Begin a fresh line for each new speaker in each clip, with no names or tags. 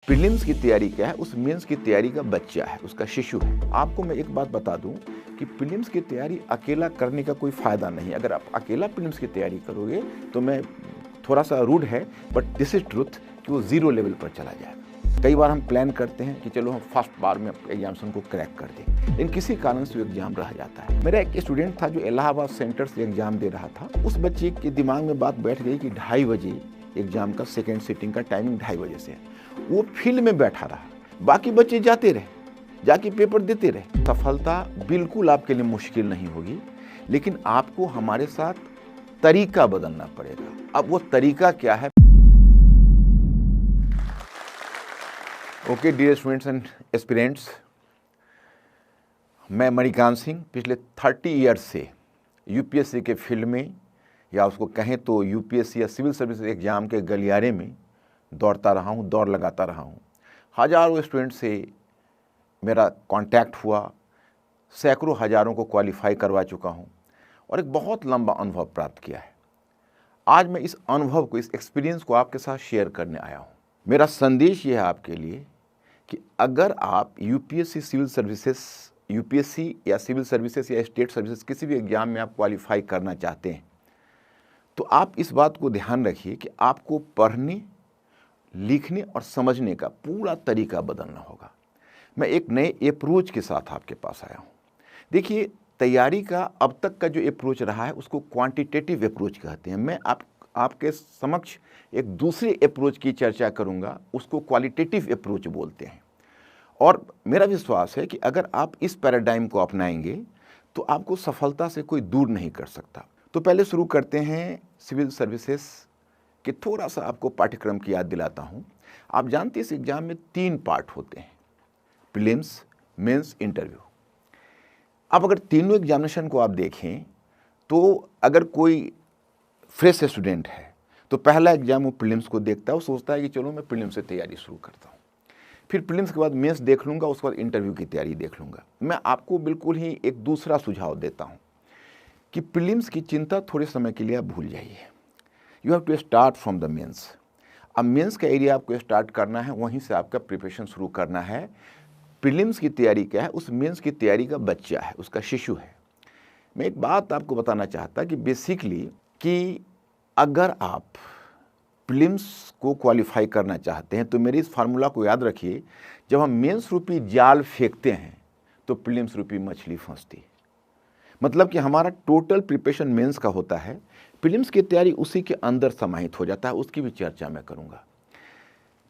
Prelims की तैयारी क्या है, उस मेंस की तैयारी का बच्चा है, उसका शिशु है। आपको मैं एक बात बता दूं कि प्रीलिम्स की तैयारी अकेला करने का कोई फ़ायदा नहीं। अगर आप अकेला प्रीलिम्स की तैयारी करोगे तो मैं थोड़ा सा रूड है, बट दिस इज ट्रुथ कि वो ज़ीरो लेवल पर चला जाएगा। कई बार हम प्लान करते हैं कि चलो हम फर्स्ट बार में एग्जाम्स को क्रैक कर दें, लेकिन किसी कारण से वो एग्ज़ाम रह जाता है। मेरा एक स्टूडेंट था जो इलाहाबाद सेंटर से एग्ज़ाम दे रहा था। उस बच्चे के दिमाग में बात बैठ गई कि 2:30 बजे एग्ज़ाम का सेकेंड सिटिंग का टाइमिंग 2:30 बजे से है। वो फील्ड में बैठा रहा, बाकी बच्चे जाते रहे, जाके पेपर देते रहे। सफलता बिल्कुल आपके लिए मुश्किल नहीं होगी, लेकिन आपको हमारे साथ तरीका बदलना पड़ेगा। अब वो तरीका क्या है? Okay dear students and aspirants, मैं मणिकांत सिंह पिछले 30 ईयर्स से यूपीएससी के फील्ड में, या उसको कहें तो यूपीएससी या सिविल सर्विस एग्जाम के गलियारे में दौड़ता रहा हूँ, दौड़ लगाता रहा हूँ। हज़ारों स्टूडेंट से मेरा कांटेक्ट हुआ, सैकड़ों हज़ारों को क्वालिफाई करवा चुका हूँ और एक बहुत लंबा अनुभव प्राप्त किया है। आज मैं इस अनुभव को, इस एक्सपीरियंस को आपके साथ शेयर करने आया हूँ। मेरा संदेश ये है आपके लिए कि अगर आप यूपीएससी सिविल सर्विसेज, यूपीएससी या सिविल सर्विसेज या स्टेट सर्विसेज किसी भी एग्जाम में आप क्वालिफाई करना चाहते हैं, तो आप इस बात को ध्यान रखिए कि आपको पढ़ने, लिखने और समझने का पूरा तरीका बदलना होगा। मैं एक नए अप्रोच के साथ आपके पास आया हूँ। देखिए, तैयारी का अब तक का जो अप्रोच रहा है उसको क्वांटिटेटिव अप्रोच कहते हैं। मैं आपके समक्ष एक दूसरे अप्रोच की चर्चा करूँगा, उसको क्वालिटेटिव अप्रोच बोलते हैं। और मेरा विश्वास है कि अगर आप इस पैराडाइम को अपनाएंगे तो आपको सफलता से कोई दूर नहीं कर सकता। तो पहले शुरू करते हैं सिविल सर्विसेज कि थोड़ा सा आपको पाठ्यक्रम की याद दिलाता हूँ। आप जानते हैं इस एग्जाम में 3 पार्ट होते हैं, प्रीलिम्स, मेंस, इंटरव्यू। अब अगर तीनों एग्जामिनेशन को आप देखें तो अगर कोई फ्रेश स्टूडेंट है तो पहला एग्जाम वो प्रीलिम्स को देखता है, वो सोचता है कि चलो मैं प्रीलिम्स से तैयारी शुरू करता हूँ, फिर प्रीलिम्स के बाद मेंस देख लूँगा, उसके बाद इंटरव्यू की तैयारी देख लूँगा। मैं आपको बिल्कुल ही एक दूसरा सुझाव देता हूँ कि प्रीलिम्स की चिंता थोड़े समय के लिए आप भूल जाइए। You have to start from the mains. अब मेंस का एरिया आपको स्टार्ट करना है, वहीं से आपका प्रिपरेशन शुरू करना है। प्रीलिम्स की तैयारी क्या है, उस मेंस की तैयारी का बच्चा है, उसका शिशु है। मैं एक बात आपको बताना चाहता कि बेसिकली कि अगर आप प्रीलिम्स को क्वालिफाई करना चाहते हैं तो मेरी इस फार्मूला को याद रखिए, जब हम मेंस रूपी जाल फेंकते हैं तो प्रीलिम्स रूपी मछली फंसती है। मतलब कि हमारा टोटल प्रिपरेशन मेंस का होता है, प्रीलिम्स की तैयारी उसी के अंदर समाहित हो जाता है। उसकी भी चर्चा मैं करूंगा।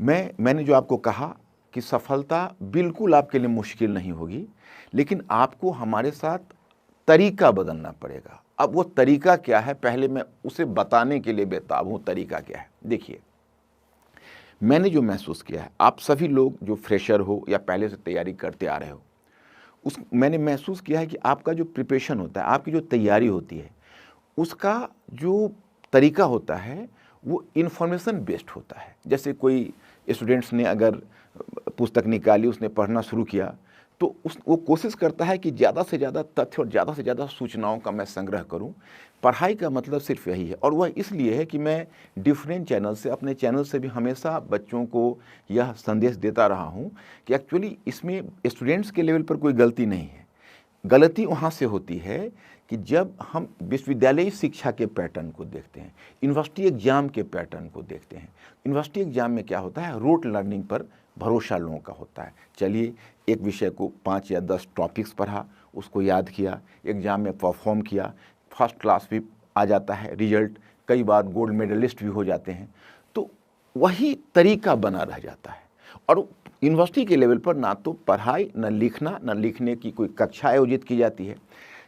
मैंने जो आपको कहा कि सफलता बिल्कुल आपके लिए मुश्किल नहीं होगी, लेकिन आपको हमारे साथ तरीका बदलना पड़ेगा। अब वो तरीका क्या है, पहले मैं उसे बताने के लिए बेताब हूँ। तरीका क्या है, देखिए, मैंने जो महसूस किया है, आप सभी लोग जो फ्रेशर हो या पहले से तैयारी करते आ रहे हो, मैंने महसूस किया है कि आपका जो प्रिपरेशन होता है, आपकी जो तैयारी होती है, उसका जो तरीका होता है वो इन्फॉर्मेशन बेस्ड होता है। जैसे कोई स्टूडेंट्स ने अगर पुस्तक निकाली, उसने पढ़ना शुरू किया, तो वो कोशिश करता है कि ज़्यादा से ज़्यादा तथ्य और ज़्यादा से ज़्यादा सूचनाओं का मैं संग्रह करूं। पढ़ाई का मतलब सिर्फ यही है, और वह इसलिए है कि मैं डिफरेंट चैनल से, अपने चैनल से भी हमेशा बच्चों को यह संदेश देता रहा हूं कि एक्चुअली इसमें स्टूडेंट्स के लेवल पर कोई गलती नहीं है। गलती वहाँ से होती है कि जब हम विश्वविद्यालयी शिक्षा के पैटर्न को देखते हैं, यूनिवर्सिटी एग्जाम के पैटर्न को देखते हैं। यूनिवर्सिटी एग्जाम में क्या होता है, रोट लर्निंग पर भरोसा लोगों का होता है। चलिए, एक विषय को 5 या 10 टॉपिक्स पढ़ा, उसको याद किया, एग्जाम में परफॉर्म किया, फर्स्ट क्लास भी आ जाता है रिजल्ट, कई बार गोल्ड मेडलिस्ट भी हो जाते हैं। तो वही तरीका बना रह जाता है। और यूनिवर्सिटी के लेवल पर ना तो पढ़ाई, न लिखना, न लिखने की कोई कक्षा आयोजित की जाती है।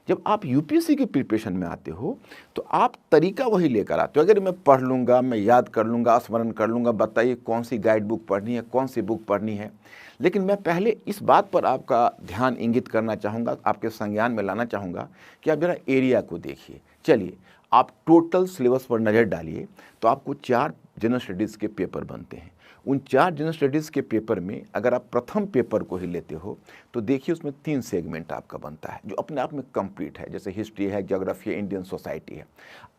जब आप यूपीएससी की प्रिपरेशन में आते हो तो आप तरीका वही लेकर आते हो। अगर मैं पढ़ लूँगा, मैं याद कर लूँगा, स्मरण कर लूँगा, बताइए कौन सी गाइड बुक पढ़नी है, कौन सी बुक पढ़नी है। लेकिन मैं पहले इस बात पर आपका ध्यान इंगित करना चाहूँगा, आपके संज्ञान में लाना चाहूँगा कि आप जरा एरिया को देखिए। चलिए, आप टोटल सिलेबस पर नज़र डालिए तो आपको 4 जनरल स्टडीज़ के पेपर बनते हैं। उन 4 जनरल स्टडीज़ के पेपर में अगर आप प्रथम पेपर को ही लेते हो तो देखिए उसमें 3 सेगमेंट आपका बनता है जो अपने आप में कंप्लीट है, जैसे हिस्ट्री है, ज्योग्राफी है, इंडियन सोसाइटी है।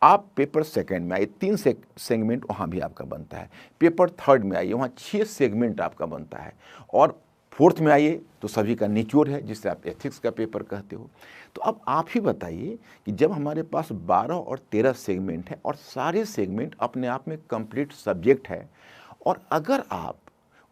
आप पेपर सेकंड में आइए, 3 सेगमेंट वहाँ भी आपका बनता है। पेपर थर्ड में आइए, वहाँ 6 सेगमेंट आपका बनता है। और फोर्थ में आइए तो सभी का निचोड़ है, जिससे आप एथिक्स का पेपर कहते हो। तो अब आप ही बताइए कि जब हमारे पास 12 और 13 सेगमेंट है और सारे सेगमेंट अपने आप में कंप्लीट सब्जेक्ट है, और अगर आप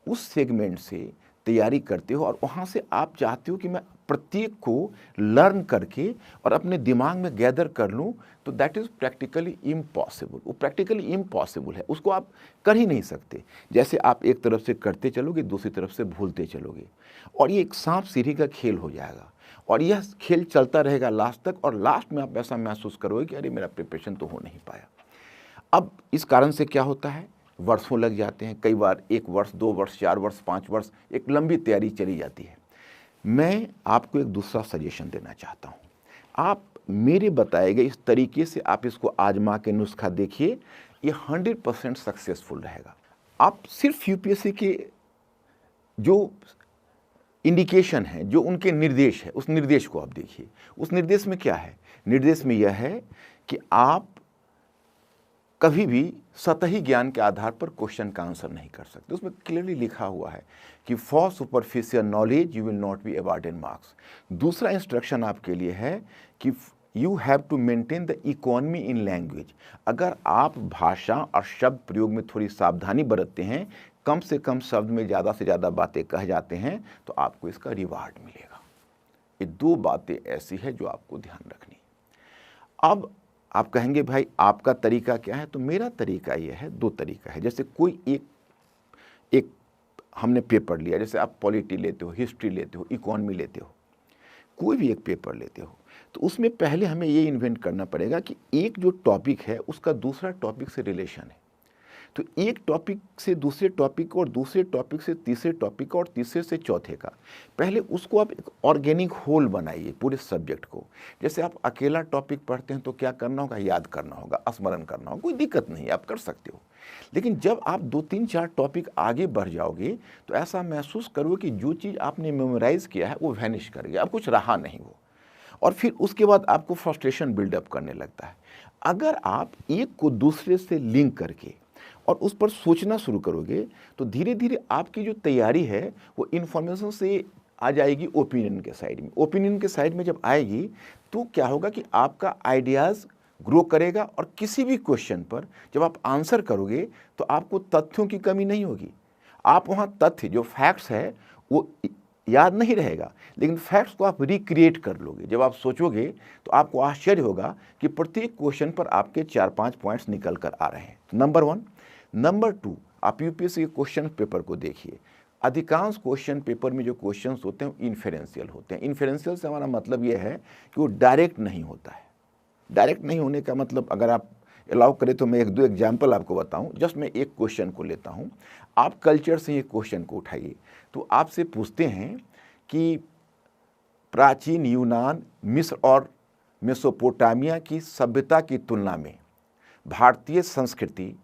उस सेगमेंट से तैयारी करते हो और वहाँ से आप चाहते हो कि मैं प्रत्येक को लर्न करके और अपने दिमाग में गैदर कर लूँ, तो दैट इज़ प्रैक्टिकली इम्पॉसिबल। वो प्रैक्टिकली इम्पॉसिबल है, उसको आप कर ही नहीं सकते। जैसे आप एक तरफ से करते चलोगे, दूसरी तरफ से भूलते चलोगे, और ये एक सांप सीढ़ी का खेल हो जाएगा, और यह खेल चलता रहेगा लास्ट तक, और लास्ट में आप ऐसा महसूस करोगे कि अरे मेरा प्रिपरेशन तो हो नहीं पाया। अब इस कारण से क्या होता है, वर्षों लग जाते हैं, कई बार 1 वर्ष, 2 वर्ष, 4 वर्ष, 5 वर्ष, एक लंबी तैयारी चली जाती है। मैं आपको एक दूसरा सजेशन देना चाहता हूँ। आप मेरे बताए गए इस तरीके से आप इसको आजमा के नुस्खा देखिए, ये 100% सक्सेसफुल रहेगा। आप सिर्फ यूपीएससी के जो इंडिकेशन है, जो उनके निर्देश है, उस निर्देश को आप देखिए। उस निर्देश में क्या है? निर्देश में यह है कि आप कभी भी सतही ज्ञान के आधार पर क्वेश्चन का आंसर नहीं कर सकते। उसमें क्लियरली लिखा हुआ है कि for superficial knowledge you will not be awarded marks. दूसरा इंस्ट्रक्शन आपके लिए है कि you have to maintain the economy in language. अगर आप भाषा और शब्द प्रयोग में थोड़ी सावधानी बरतते हैं, कम से कम शब्द में ज़्यादा से ज़्यादा बातें कह जाते हैं, तो आपको इसका रिवार्ड मिलेगा। ये 2 बातें ऐसी है जो आपको ध्यान रखनी है। अब आप कहेंगे भाई आपका तरीका क्या है? तो मेरा तरीका ये है, 2 तरीका है। जैसे कोई एक हमने पेपर लिया, जैसे आप पॉलिटी लेते हो, हिस्ट्री लेते हो, इकोनॉमी लेते हो, कोई भी एक पेपर लेते हो, तो उसमें पहले हमें ये इन्वेंट करना पड़ेगा कि एक जो टॉपिक है उसका दूसरा टॉपिक से रिलेशन है। तो एक टॉपिक से दूसरे टॉपिक और दूसरे टॉपिक से तीसरे टॉपिक और तीसरे से चौथे का, पहले उसको आप एक ऑर्गेनिक होल बनाइए पूरे सब्जेक्ट को। जैसे आप अकेला टॉपिक पढ़ते हैं तो क्या करना होगा? याद करना होगा, स्मरण करना होगा, कोई दिक्कत नहीं, आप कर सकते हो। लेकिन जब आप 2, 3, 4 टॉपिक आगे बढ़ जाओगे तो ऐसा महसूस करोगे कि जो चीज़ आपने मेमोराइज किया है वो वैनिश कर गया, अब कुछ रहा नहीं वो, और फिर उसके बाद आपको फ्रस्ट्रेशन बिल्डअप करने लगता है। अगर आप एक को दूसरे से लिंक करके और उस पर सोचना शुरू करोगे तो धीरे धीरे आपकी जो तैयारी है वो इन्फॉर्मेशन से आ जाएगी ओपिनियन के साइड में। ओपिनियन के साइड में जब आएगी तो क्या होगा कि आपका आइडियाज़ ग्रो करेगा, और किसी भी क्वेश्चन पर जब आप आंसर करोगे तो आपको तथ्यों की कमी नहीं होगी। आप वहाँ तथ्य जो फैक्ट्स है वो याद नहीं रहेगा, लेकिन फैक्ट्स को आप रिक्रिएट कर लोगे। जब आप सोचोगे तो आपको आश्चर्य होगा कि प्रत्येक क्वेश्चन पर आपके 4-5 पॉइंट्स निकल कर आ रहे हैं। नंबर 1। नंबर 2, आप यूपीएससी के क्वेश्चन पेपर को देखिए। अधिकांश क्वेश्चन पेपर में जो क्वेश्चंस होते हैं वो इन्फेरेंशियल होते हैं। इन्फेरेंशियल से हमारा मतलब ये है कि वो डायरेक्ट नहीं होता है। डायरेक्ट नहीं होने का मतलब, अगर आप अलाउ करें तो मैं 1-2 एग्जाम्पल आपको बताऊं। जस्ट मैं एक क्वेश्चन को लेता हूं, आप कल्चर से ये क्वेश्चन को उठाइए। तो आपसे पूछते हैं कि प्राचीन यूनान, मिस्र और मेसोपोटामिया की सभ्यता की तुलना में भारतीय संस्कृति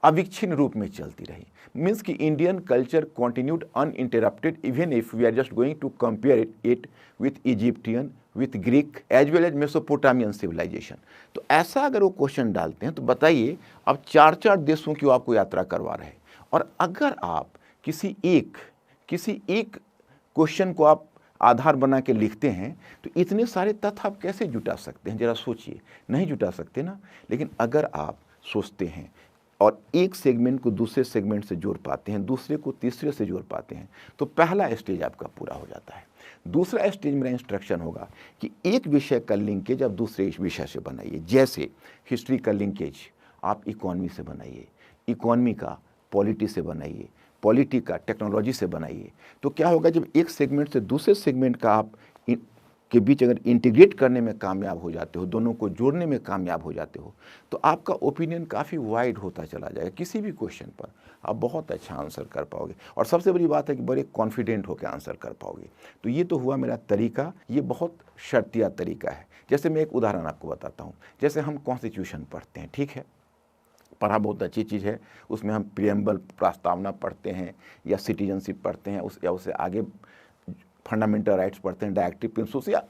अविच्छिन्न रूप में चलती रही। मीन्स कि Indian culture continued uninterrupted even if we are just going to compare it with Egyptian, with Greek as well as Mesopotamian civilisation. तो ऐसा अगर वो क्वेश्चन डालते हैं तो बताइए, अब 4-4 देशों की आपको यात्रा करवा रहे हैं, और अगर आप किसी एक क्वेश्चन को आप आधार बना के लिखते हैं तो इतने सारे तथ्य आप कैसे जुटा सकते हैं? जरा सोचिए, नहीं जुटा सकते ना। लेकिन अगर आप सोचते हैं और एक सेगमेंट को दूसरे सेगमेंट से जोड़ पाते हैं, दूसरे को तीसरे से जोड़ पाते हैं, तो पहला स्टेज आपका पूरा हो जाता है। दूसरा स्टेज मेरा इंस्ट्रक्शन होगा कि एक विषय का लिंकेज आप दूसरे विषय से बनाइए। जैसे हिस्ट्री का लिंकेज आप इकोनॉमी से बनाइए, इकोनॉमी का पॉलिटी से बनाइए, पॉलिटी का टेक्नोलॉजी से बनाइए। तो क्या होगा, जब एक सेगमेंट से दूसरे सेगमेंट का आप के बीच अगर इंटीग्रेट करने में कामयाब हो जाते हो, दोनों को जोड़ने में कामयाब हो जाते हो, तो आपका ओपिनियन काफ़ी वाइड होता चला जाएगा। किसी भी क्वेश्चन पर आप बहुत अच्छा आंसर कर पाओगे, और सबसे बड़ी बात है कि बड़े कॉन्फिडेंट होकर आंसर कर पाओगे। तो ये तो हुआ मेरा तरीका, ये बहुत शर्तिया तरीका है। जैसे मैं एक उदाहरण आपको बताता हूँ। जैसे हम कॉन्स्टिट्यूशन पढ़ते हैं, ठीक है, पढ़ा बहुत अच्छी चीज़ है, उसमें हम प्रियम्बल प्रस्तावना पढ़ते हैं या सिटीजनशिप पढ़ते हैं, या उससे आगे फंडामेंटल राइट्स पढ़ते हैं, डायरेक्टिव प्रिंसिपल्स, या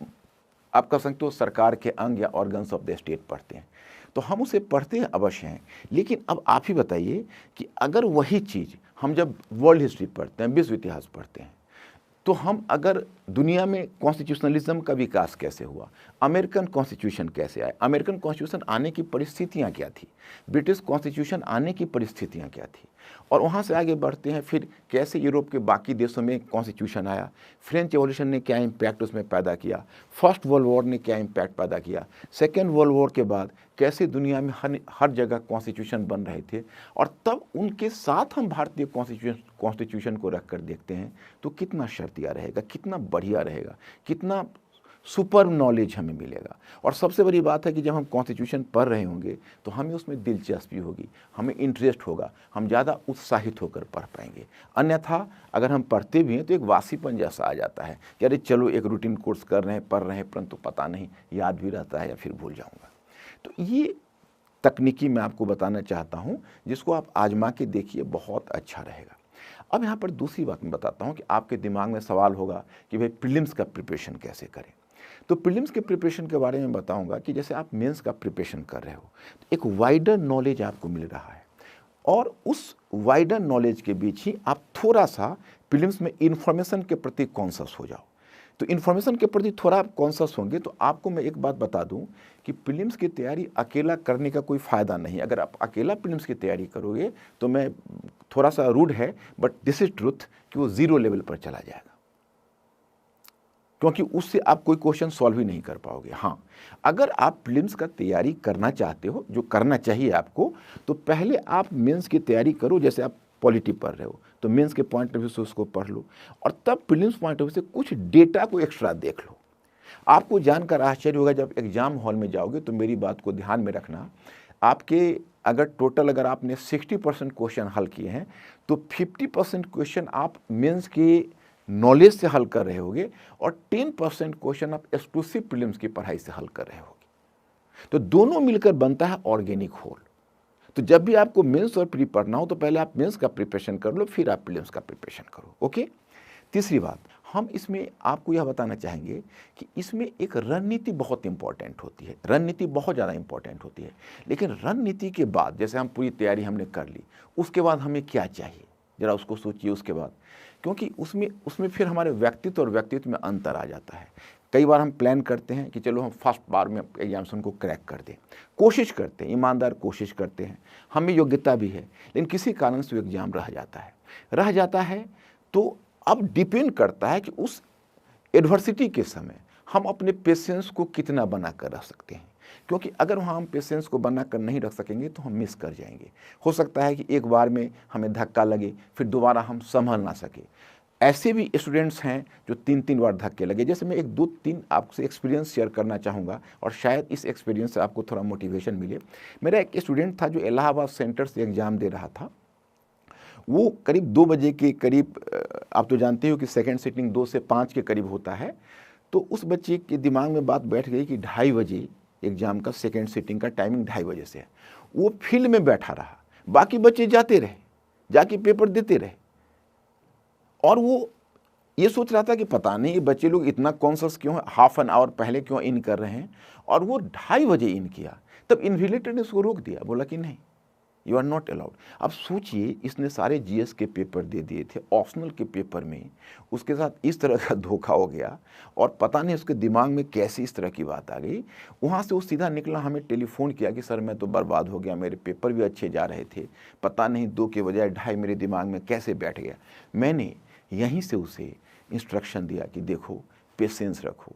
आप कह सकते हो सरकार के अंग या ऑर्गन्स ऑफ द स्टेट पढ़ते हैं। तो हम उसे पढ़ते हैं अवश्य हैं, लेकिन अब आप ही बताइए कि अगर वही चीज़ हम जब वर्ल्ड हिस्ट्री पढ़ते हैं, विश्व इतिहास पढ़ते हैं, तो हम अगर दुनिया में कॉन्स्टिट्यूशनलिज्म का विकास कैसे हुआ, अमेरिकन कॉन्स्टिट्यूशन कैसे आए, अमेरिकन कॉन्स्टिट्यूशन आने की परिस्थितियां क्या थी, ब्रिटिश कॉन्स्टिट्यूशन आने की परिस्थितियां क्या थी, और वहाँ से आगे बढ़ते हैं फिर कैसे यूरोप के बाकी देशों में कॉन्स्टिट्यूशन आया, फ्रेंच एवोल्यूशन ने क्या इम्पैक्ट उसमें पैदा किया, फर्स्ट वर्ल्ड वॉर ने क्या इम्पैक्ट पैदा किया, सेकेंड वर्ल्ड वॉर के बाद कैसे दुनिया में हर जगह कॉन्स्टिट्यूशन बन रहे थे, और तब उनके साथ हम भारतीय कॉन्स्टिट्यूशन को रख कर देखते हैं तो कितना शर्तिया रहेगा, कितना बढ़िया रहेगा, कितना सुपर नॉलेज हमें मिलेगा। और सबसे बड़ी बात है कि जब हम कॉन्स्टिट्यूशन पढ़ रहे होंगे तो हमें उसमें दिलचस्पी होगी, हमें इंटरेस्ट होगा, हम ज़्यादा उत्साहित होकर पढ़ पाएंगे। अन्यथा अगर हम पढ़ते भी हैं तो एक वासीपन जैसा आ जाता है कि अरे चलो एक रूटीन कोर्स कर रहे हैं, पढ़ रहे हैं, परंतु पता नहीं याद भी रहता है या फिर भूल जाऊँगा। तो ये तकनीकी मैं आपको बताना चाहता हूँ, जिसको आप आजमा के देखिए, बहुत अच्छा रहेगा। अब यहाँ पर दूसरी बात मैं बताता हूँ कि आपके दिमाग में सवाल होगा कि भाई प्रीलिम्स का प्रिपरेशन कैसे करें। तो प्रीलिम्स के प्रिपरेशन के बारे में बताऊंगा कि जैसे आप मेंस का प्रिपरेशन कर रहे हो तो एक वाइडर नॉलेज आपको मिल रहा है, और उस वाइडर नॉलेज के बीच ही आप थोड़ा सा प्रीलिम्स में इन्फॉर्मेशन के प्रति कॉन्शियस हो जाओ। तो इन्फॉर्मेशन के प्रति थोड़ा आप कॉन्शियस होंगे तो आपको मैं एक बात बता दूं कि प्रीलिम्स की तैयारी अकेला करने का कोई फ़ायदा नहीं। अगर आप अकेला प्रीलिम्स की तैयारी करोगे तो मैं थोड़ा सा रूड है, बट दिस इज ट्रुथ, कि वो ज़ीरो लेवल पर चला जाएगा, क्योंकि उससे आप कोई क्वेश्चन सॉल्व ही नहीं कर पाओगे। हाँ, अगर आप प्रीलिम्स का तैयारी करना चाहते हो, जो करना चाहिए आपको, तो पहले आप मेंस की तैयारी करो। जैसे आप पॉलिटी पढ़ रहे हो तो मेंस के पॉइंट ऑफ व्यू से उसको पढ़ लो, और तब प्रीलिम्स पॉइंट ऑफ व्यू से कुछ डेटा को एक्स्ट्रा देख लो। आपको जानकर आश्चर्य होगा, जब एग्जाम हॉल में जाओगे तो मेरी बात को ध्यान में रखना, आपके अगर आपने 60% क्वेश्चन हल किए हैं तो 50% क्वेश्चन आप मेंस के नॉलेज से हल कर रहे होगे, और 10% क्वेश्चन आप एक्सक्लूसिव प्रीलिम्स की पढ़ाई से हल कर रहे होगे। तो दोनों मिलकर बनता है ऑर्गेनिक होल। तो जब भी आपको मेंस और प्री पढ़ना हो तो पहले आप मेंस का प्रिपरेशन कर लो, फिर आप प्रीलिम्स का प्रिपरेशन करो। ओके। तीसरी बात, हम इसमें आपको यह बताना चाहेंगे कि इसमें एक रणनीति बहुत इंपॉर्टेंट होती है, रणनीति बहुत ज़्यादा इंपॉर्टेंट होती है। लेकिन रणनीति के बाद, जैसे हम पूरी तैयारी हमने कर ली, उसके बाद हमें क्या चाहिए, ज़रा उसको सोचिए उसके बाद, क्योंकि उसमें फिर हमारे व्यक्तित्व और व्यक्तित्व में अंतर आ जाता है। कई बार हम प्लान करते हैं कि चलो हम फर्स्ट बार में एग्जामिनेशन को क्रैक कर दें, कोशिश करते हैं, ईमानदार कोशिश करते हैं, हमें योग्यता भी है, लेकिन किसी कारण से वो एग्ज़ाम रह जाता है। तो अब डिपेंड करता है कि उस एडवर्सिटी के समय हम अपने पेशेंस को कितना बना कर रख सकते हैं, क्योंकि अगर वहाँ हम पेशेंस को बना कर नहीं रख सकेंगे तो हम मिस कर जाएंगे। हो सकता है कि एक बार में हमें धक्का लगे, फिर दोबारा हम संभल ना सके। ऐसे भी स्टूडेंट्स हैं जो 3-3 बार धक्के लगे। जैसे मैं 1-2-3 आपसे एक्सपीरियंस शेयर करना चाहूँगा, और शायद इस एक्सपीरियंस से आपको थोड़ा मोटिवेशन मिले। मेरा एक स्टूडेंट था जो इलाहाबाद सेंटर से एग्ज़ाम दे रहा था। वो करीब 2 बजे के करीब, आप तो जानते हो कि सेकेंड सिटिंग 2 से 5 के करीब होता है, तो उस बच्चे के दिमाग में बात बैठ गई कि 2:30 बजे एग्ज़ाम का सेकेंड सिटिंग का टाइमिंग 2:30 बजे से है। वो फील्ड में बैठा रहा, बाकी बच्चे जाते रहे, जाके पेपर देते रहे, और वो ये सोच रहा था कि पता नहीं ये बच्चे लोग इतना कॉन्शियस क्यों है, हाफ एन आवर पहले क्यों इन कर रहे हैं, और वो 2:30 बजे इन किया। तब इन्विजिलेटर ने उसको रोक दिया, बोला कि नहीं, यू आर नॉट अलाउड। अब सोचिए, इसने सारे जीएस के पेपर दे दिए थे, ऑप्शनल के पेपर में उसके साथ इस तरह का धोखा हो गया, और पता नहीं उसके दिमाग में कैसी इस तरह की बात आ गई। वहाँ से वो सीधा निकला, हमें टेलीफोन किया कि सर मैं तो बर्बाद हो गया, मेरे पेपर भी अच्छे जा रहे थे, पता नहीं 2 के बजाय 2:30 मेरे दिमाग में कैसे बैठ गया। मैंने यहीं से उसे इंस्ट्रक्शन दिया कि देखो, पेशेंस रखो,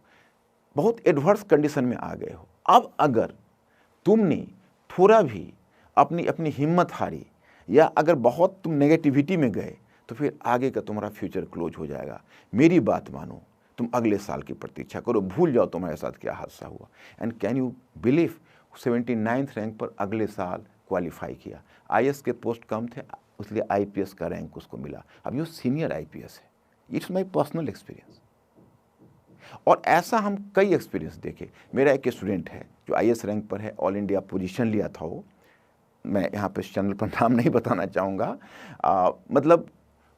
बहुत एडवर्स कंडीशन में आ गए हो, अब अगर तुमने थोड़ा भी अपनी हिम्मत हारी, या अगर बहुत तुम नेगेटिविटी में गए, तो फिर आगे का तुम्हारा फ्यूचर क्लोज हो जाएगा। मेरी बात मानो, तुम अगले साल की प्रतीक्षा करो, भूल जाओ तुम्हारे साथ क्या हादसा हुआ। And can you believe, 79th rank पर अगले साल क्वालिफाई किया। आईएएस के पोस्ट कम थे, इसलिए आईपीएस का रैंक उसको मिला। अब ये सीनियर आईपीएस है। इट्स माई पर्सनल एक्सपीरियंस, और ऐसा हम कई एक्सपीरियंस देखे। मेरा एक स्टूडेंट है जो आईएएस रैंक पर है, ऑल इंडिया पोजीशन लिया था वो, मैं यहाँ पे चैनल पर नाम नहीं बताना चाहूँगा, मतलब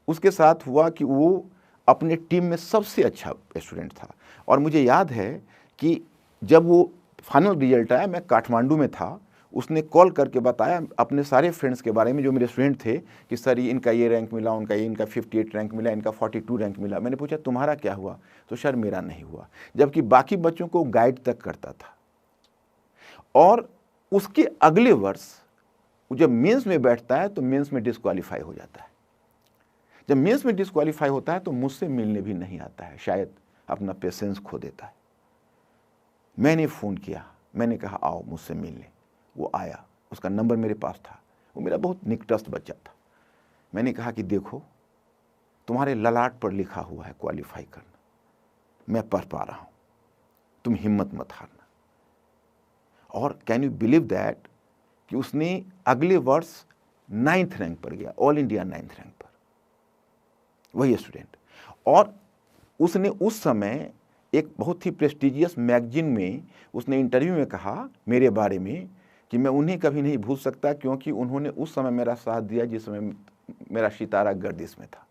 उसके साथ हुआ कि वो अपने टीम में सबसे अच्छा स्टूडेंट था। और मुझे याद है कि जब वो फाइनल रिजल्ट आया, मैं काठमांडू में था, उसने कॉल करके बताया अपने सारे फ्रेंड्स के बारे में जो मेरे स्टूडेंट थे कि सर इनका ये रैंक मिला, इनका 58 रैंक मिला, इनका 42 रैंक मिला। मैंने पूछा तुम्हारा क्या हुआ? तो सर मेरा नहीं हुआ, जबकि बाकी बच्चों को गाइड तक करता था। और उसके अगले वर्ष जब मेंस में बैठता है तो मेंस में डिस्क्वालीफाई हो जाता है। जब मेंस में डिस्क्वालीफाई होता है तो मुझसे मिलने भी नहीं आता है, शायद अपना पेशेंस खो देता है। मैंने फ़ोन किया, मैंने कहा आओ मुझसे मिलने। वो आया, उसका नंबर मेरे पास था, वो मेरा बहुत निकटस्थ बच्चा था। मैंने कहा कि देखो तुम्हारे ललाट पर लिखा हुआ है क्वालिफाई करना, मैं पढ़ पा रहा हूँ, तुम हिम्मत मत हारना। और कैन यू बिलीव दैट कि उसने अगले वर्ष 9th रैंक पर गया, ऑल इंडिया 9th रैंक पर, वही स्टूडेंट। और उसने उस समय एक बहुत ही प्रेस्टिजियस मैगजीन में उसने इंटरव्यू में कहा मेरे बारे में कि मैं उन्हें कभी नहीं भूल सकता, क्योंकि उन्होंने उस समय मेरा साथ दिया जिस समय मेरा सितारा गर्दिश में था।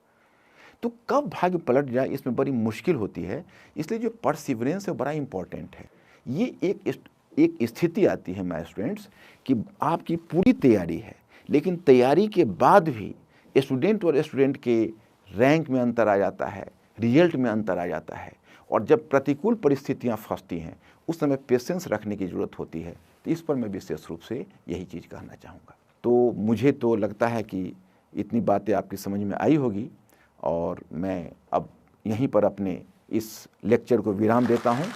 तो कब भाग्य पलट जाए इसमें बड़ी मुश्किल होती है, इसलिए जो परसिवरेंस है बड़ा इंपॉर्टेंट है। ये एक स्थिति आती है माय स्टूडेंट्स कि आपकी पूरी तैयारी है, लेकिन तैयारी के बाद भी स्टूडेंट और स्टूडेंट के रैंक में अंतर आ जाता है, रिजल्ट में अंतर आ जाता है। और जब प्रतिकूल परिस्थितियां फंसती हैं उस समय पेशेंस रखने की ज़रूरत होती है। तो इस पर मैं विशेष रूप से यही चीज़ कहना चाहूँगा। तो मुझे तो लगता है कि इतनी बातें आपकी समझ में आई होगी, और मैं अब यहीं पर अपने इस लेक्चर को विराम देता हूँ।